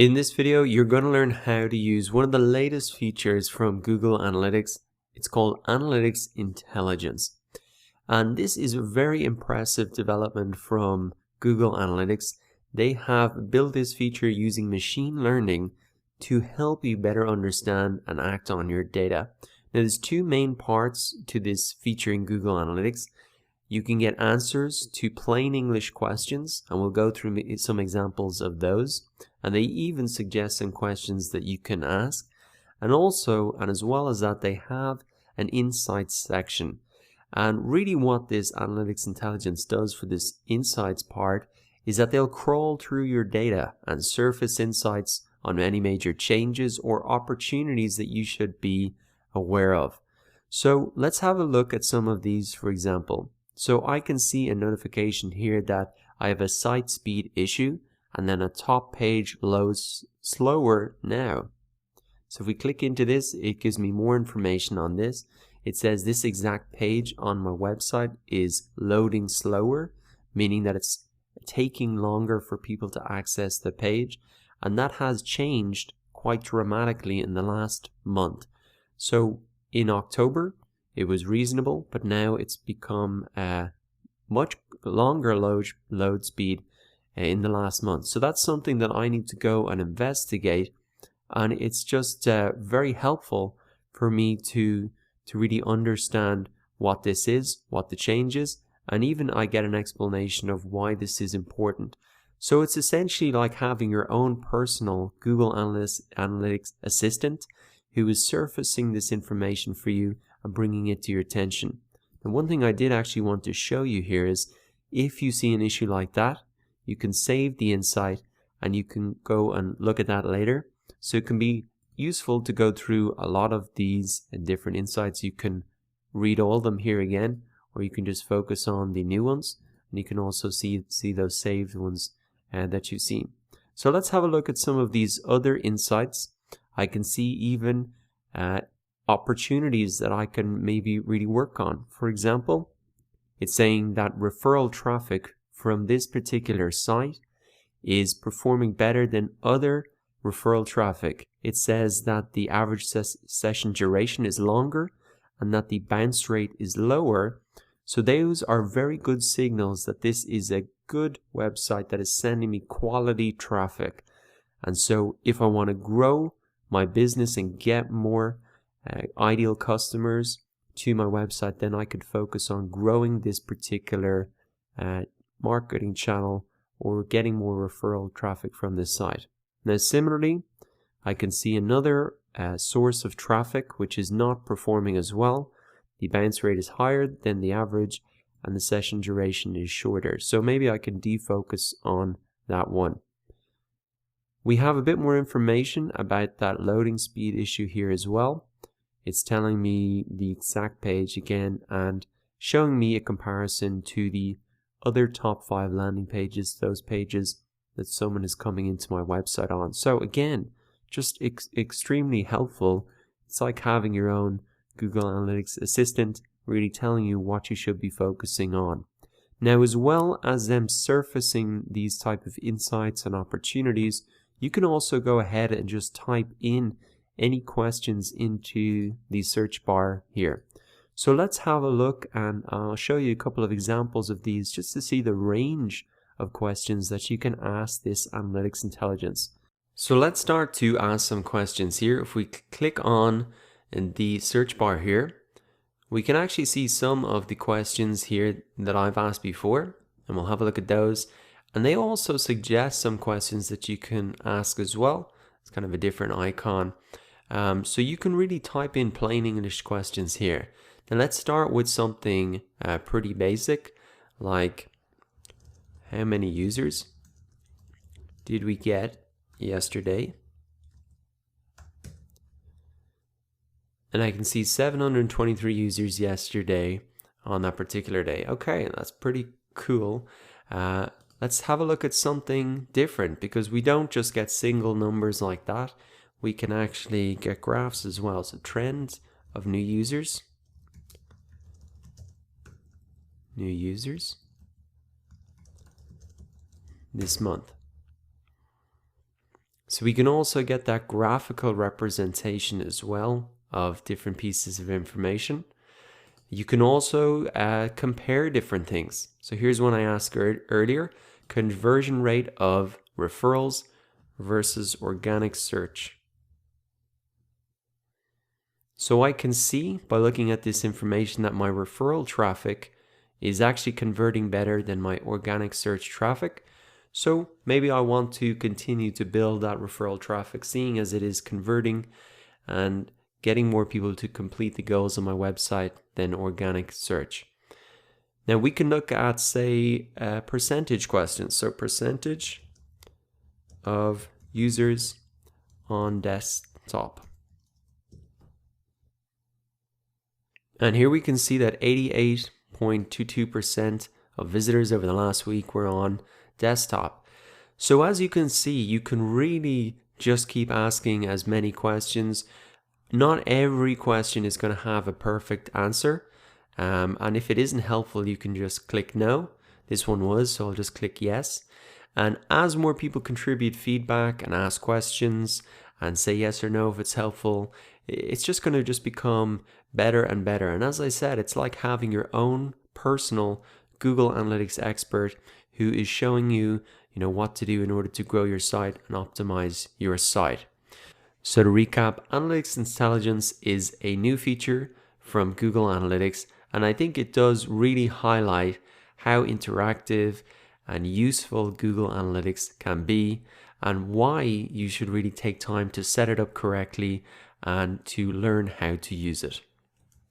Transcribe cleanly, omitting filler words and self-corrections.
In this video, you're going to learn how to use one of the latest features from Google Analytics. It's called Analytics Intelligence. And this is a very impressive development from Google Analytics. They have built this feature using machine learning to help you better understand and act on your data. Now, there's two main parts to this feature in Google Analytics. You can get answers to plain English questions, and we'll go through some examples of those. And they even suggest some questions that you can ask. And also, and as well as that, they have an insights section. And really what this Analytics Intelligence does for this insights part is that they'll crawl through your data and surface insights on any major changes or opportunities that you should be aware of. So let's have a look at some of these, for example. So I can see a notification here that I have a site speed issue, and then a top page loads slower now. So if we click into this, it gives me more information on this. It says this exact page on my website is loading slower, meaning that it's taking longer for people to access the page, and that has changed quite dramatically in the last month. So in October it was reasonable, but now it's become a much longer load speed in the last month. So that's something that I need to go and investigate, and it's just very helpful for me to really understand what this is, what the change is, and even I get an explanation of why this is important. So it's essentially like having your own personal Google Analytics assistant who is surfacing this information for you and bringing it to your attention. And one thing I did actually want to show you here is if you see an issue like that, you can save the insight and you can go and look at that later. So it can be useful to go through a lot of these different insights. You can read all of them here again, or you can just focus on the new ones, and you can also see those saved ones that you've seen. So let's have a look at some of these other insights. I can see even opportunities that I can maybe really work on. For example, it's saying that referral traffic from this particular site is performing better than other referral traffic. It says that the average session duration is longer and that the bounce rate is lower. So those are very good signals that this is a good website that is sending me quality traffic. And so if I want to grow my business and get more ideal customers to my website, then I could focus on growing this particular marketing channel or getting more referral traffic from this site. Now similarly, I can see another source of traffic which is not performing as well. The bounce rate is higher than the average and the session duration is shorter. So maybe I can defocus on that one. We have a bit more information about that loading speed issue here as well. It's telling me the exact page again and showing me a comparison to the other top 5 landing pages, those pages that someone is coming into my website on. So again, just extremely helpful. It's like having your own Google Analytics assistant really telling you what you should be focusing on. Now, as well as them surfacing these type of insights and opportunities, you can also go ahead and just type in any questions into the search bar here. So let's have a look, and I'll show you a couple of examples of these just to see the range of questions that you can ask this Analytics Intelligence. So let's start to ask some questions here. If we click on in the search bar here, we can actually see some of the questions here that I've asked before, and we'll have a look at those. And they also suggest some questions that you can ask as well. It's kind of a different icon. So you can really type in plain English questions here. Now let's start with something pretty basic, like how many users did we get yesterday? And I can see 723 users yesterday on that particular day. Okay, that's pretty cool. Let's have a look at something different, because we don't just get single numbers like that. We can actually get graphs as well. So trends of new users. New users this month. So we can also get that graphical representation as well of different pieces of information. You can also compare different things. So here's one I asked earlier, conversion rate of referrals versus organic search. So I can see by looking at this information that my referral traffic is actually converting better than my organic search traffic. So maybe I want to continue to build that referral traffic, seeing as it is converting and getting more people to complete the goals on my website than organic search. Now we can look at, say, percentage questions. So percentage of users on desktop. And here we can see that 88.22% of visitors over the last week were on desktop. So as you can see, you can really just keep asking as many questions. Not every question is going to have a perfect answer. And if it isn't helpful, you can just click no. This one was, so I'll just click yes. And as more people contribute feedback and ask questions and say yes or no if it's helpful, it's just going to just become better and better. And as I said, it's like having your own personal Google Analytics expert who is showing you, what to do in order to grow your site and optimize your site. So to recap, Analytics Intelligence is a new feature from Google Analytics, and I think it does really highlight how interactive and useful Google Analytics can be and why you should really take time to set it up correctly and to learn how to use it.